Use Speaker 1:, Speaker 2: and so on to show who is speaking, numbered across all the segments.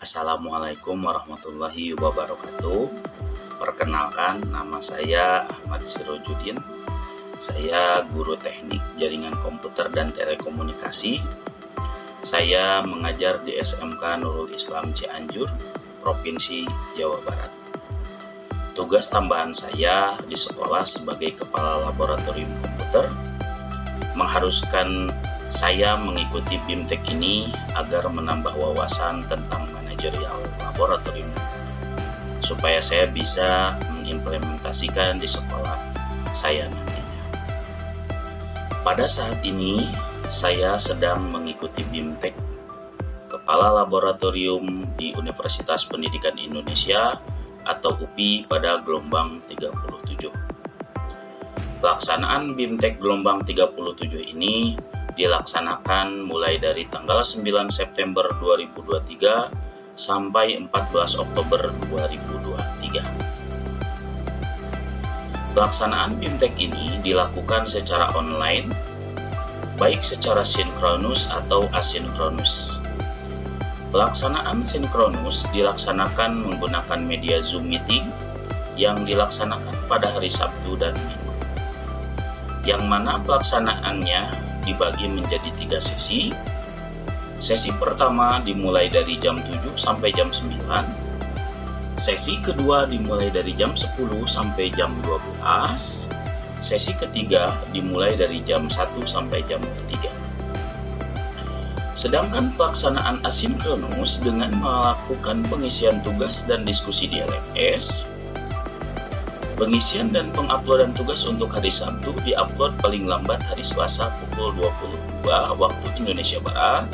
Speaker 1: Assalamualaikum warahmatullahi wabarakatuh. Perkenalkan, nama saya Ahmad Sirojudin. Saya guru teknik jaringan komputer dan telekomunikasi. Saya mengajar di SMK Nurul Islam Cianjur, Provinsi Jawa Barat. Tugas tambahan saya di sekolah sebagai kepala laboratorium komputer mengharuskan saya mengikuti BIMTEK ini agar menambah wawasan tentang manajerial laboratorium supaya saya bisa mengimplementasikan di sekolah saya nantinya. Pada saat ini saya sedang mengikuti BIMTEK Kepala Laboratorium di Universitas Pendidikan Indonesia atau UPI pada gelombang 37. Pelaksanaan BIMTEK gelombang 37 ini dilaksanakan mulai dari tanggal 9 September 2023 sampai 14 Oktober 2023. Pelaksanaan BIMTEK ini dilakukan secara online, baik secara sinkronus atau asinkronus. Pelaksanaan sinkronus dilaksanakan menggunakan media Zoom Meeting yang dilaksanakan pada hari Sabtu dan Minggu, yang mana pelaksanaannya dibagi menjadi 3 sesi. Sesi pertama dimulai dari jam 7 sampai jam 9. Sesi kedua dimulai dari jam 10 sampai jam 12. Sesi ketiga dimulai dari jam 1 sampai jam 3. Sedangkan pelaksanaan asinkronus dengan melakukan pengisian tugas dan diskusi di LMS. Pengisian dan penguploadan tugas untuk hari Sabtu diupload paling lambat hari Selasa pukul 22 waktu Indonesia Barat,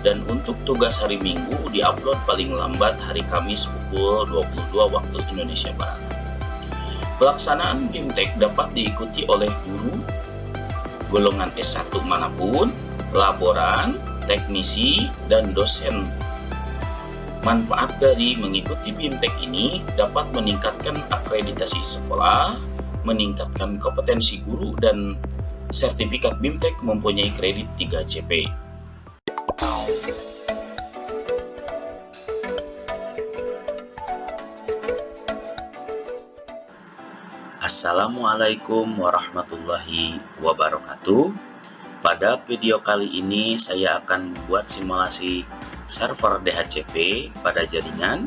Speaker 1: dan untuk tugas hari Minggu diupload paling lambat hari Kamis pukul 22 waktu Indonesia Barat. Pelaksanaan BIMTEK dapat diikuti oleh guru golongan S1 manapun, laboran, teknisi, dan dosen. Manfaat dari mengikuti BIMTEK ini dapat meningkatkan akreditasi sekolah, meningkatkan kompetensi guru, dan sertifikat BIMTEK mempunyai kredit 3 CP. Assalamualaikum warahmatullahi wabarakatuh. Pada video kali ini saya akan membuat simulasi server DHCP pada jaringan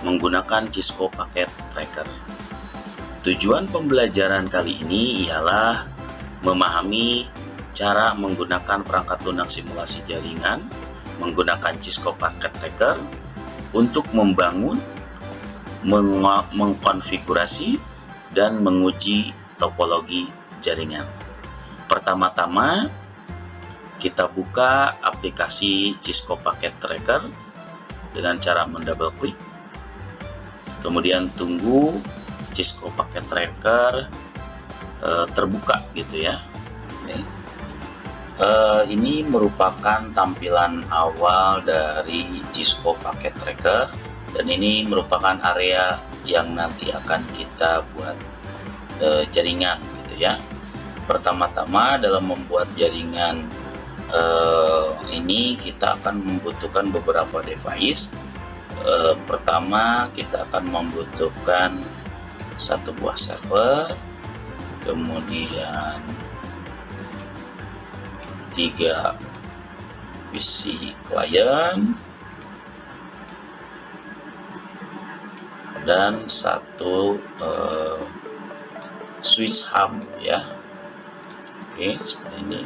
Speaker 1: menggunakan Cisco Packet Tracker. Tujuan pembelajaran kali ini ialah memahami cara menggunakan perangkat lunak simulasi jaringan menggunakan Cisco Packet Tracker untuk membangun, mengkonfigurasi, dan menguji topologi jaringan. Pertama-tama kita buka aplikasi Cisco Packet Tracker dengan cara mendouble klik. Kemudian tunggu Cisco Packet Tracker terbuka gitu ya. Ini merupakan tampilan awal dari Cisco Packet Tracker, dan ini merupakan area yang nanti akan kita buat jaringan gitu ya. Pertama-tama dalam membuat jaringan ini kita akan membutuhkan beberapa device. Pertama kita akan membutuhkan satu buah server, kemudian 3 PC klien, dan satu switch hub ya. Oke, seperti ini.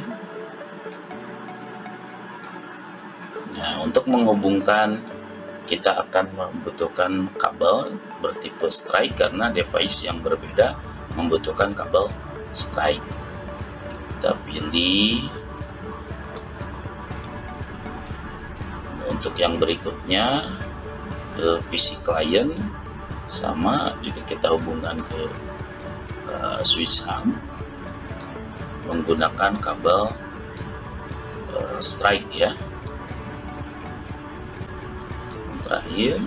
Speaker 1: Nah, untuk menghubungkan kita akan membutuhkan kabel bertipe strike karena device yang berbeda membutuhkan kabel strike. Kita pilih. Untuk yang berikutnya ke PC client, sama juga kita hubungkan ke switch hub menggunakan kabel strike ya. Terakhir,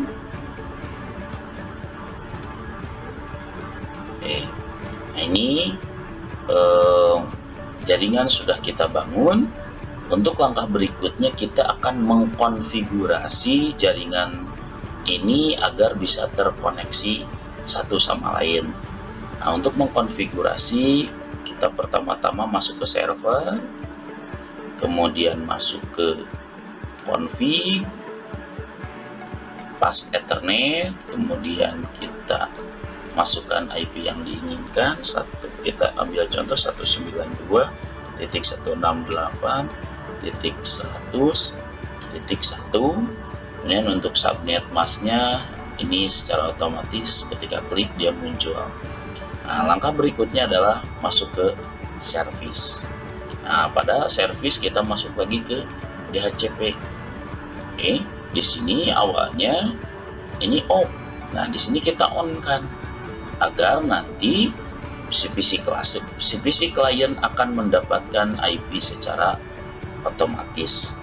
Speaker 1: nah ini jaringan sudah kita bangun. Untuk langkah berikutnya kita akan mengkonfigurasi jaringan ini agar bisa terkoneksi satu sama lain. Nah, untuk mengkonfigurasi, kita pertama-tama masuk ke server, kemudian masuk ke config, pas Ethernet, kemudian kita masukkan IP yang diinginkan. Kita ambil contoh 192.168.100.1. Kemudian untuk subnet masknya ini secara otomatis ketika klik dia muncul. Nah, langkah berikutnya adalah masuk ke service. Nah, pada service kita masuk lagi ke DHCP. Oke, di sini awalnya ini off. Nah, di sini kita on kan, agar nanti si PC client akan mendapatkan IP secara otomatis.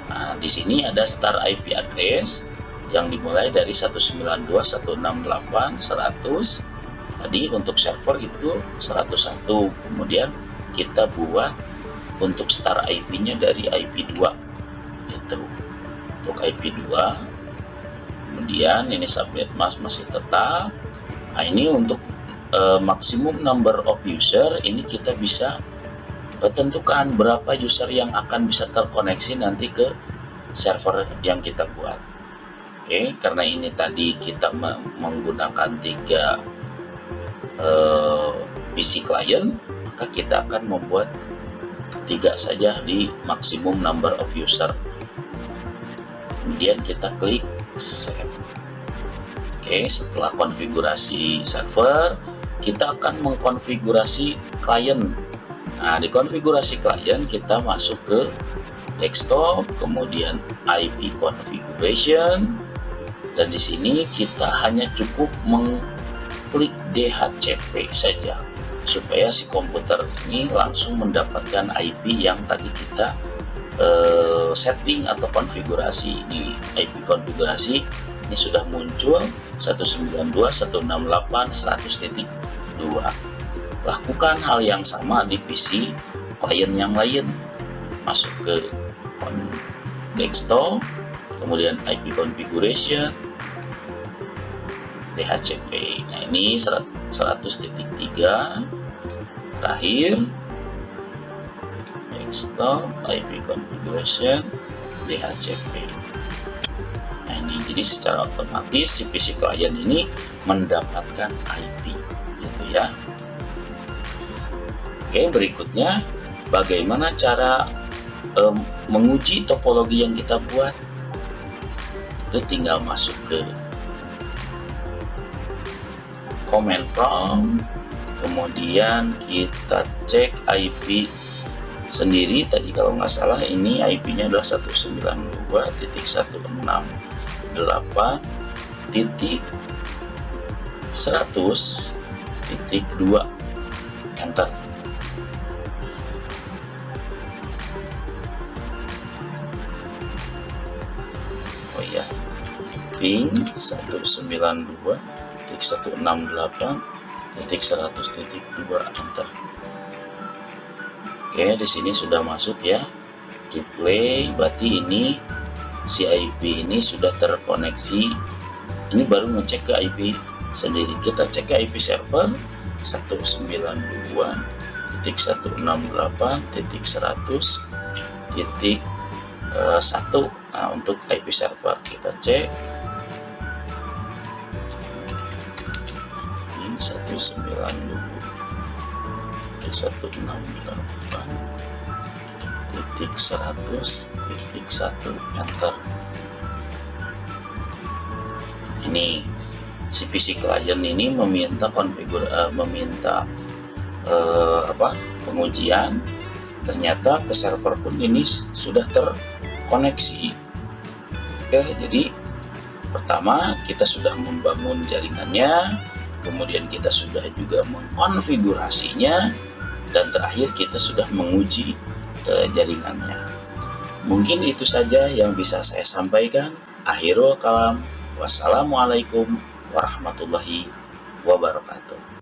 Speaker 1: Nah, di sini ada start IP address yang dimulai dari 192.168.100. Tadi untuk server itu 101. Kemudian kita buat untuk start IP-nya dari IP2. Itu untuk IP2. Kemudian ini subnet mask masih tetap. Nah, ini untuk maksimum number of user, ini kita bisa tentukan berapa user yang akan bisa terkoneksi nanti ke server yang kita buat. Oke, karena ini tadi kita menggunakan 3 PC client, maka kita akan membuat 3 saja di maksimum number of user. Kemudian kita klik save. Oke, setelah konfigurasi server, kita akan mengkonfigurasi klien. Nah, di konfigurasi klien kita masuk ke desktop, kemudian IP configuration, dan di sini kita hanya cukup mengklik DHCP saja supaya si komputer ini langsung mendapatkan IP yang tadi kita setting atau konfigurasi. Di IP konfigurasi ini sudah muncul 192.168.100.2. Lakukan hal yang sama di PC klien yang lain. Masuk ke desktop, kemudian IP configuration, DHCP. Nah, ini 100.3 terakhir, desktop, IP configuration, DHCP. Nah, ini jadi secara otomatis si PC klien ini mendapatkan IP, gitu ya. Oke, berikutnya bagaimana cara menguji topologi yang kita buat. Itu tinggal masuk ke command prompt, kemudian kita cek IP sendiri. Tadi kalau nggak salah ini IP-nya adalah 192.168.100.2. Enter. Oh iya, ping 192.168.100.2. Enter. Oke, di sini sudah masuk ya. Di play, berarti ini si IP ini sudah terkoneksi. Ini baru ngecek ke IP sendiri. Kita cek ke IP server 192.168.100.1. Nah, untuk IP server kita cek 192.168.100.1. Enter. Ini si PC client ini meminta pengujian. Ternyata ke server pun ini sudah terkoneksi. Oke, jadi pertama kita sudah membangun jaringannya, kemudian kita sudah juga mengkonfigurasinya, dan terakhir kita sudah menguji jaringannya. Mungkin itu saja yang bisa saya sampaikan. Akhirul kalam. Wassalamualaikum warahmatullahi wabarakatuh.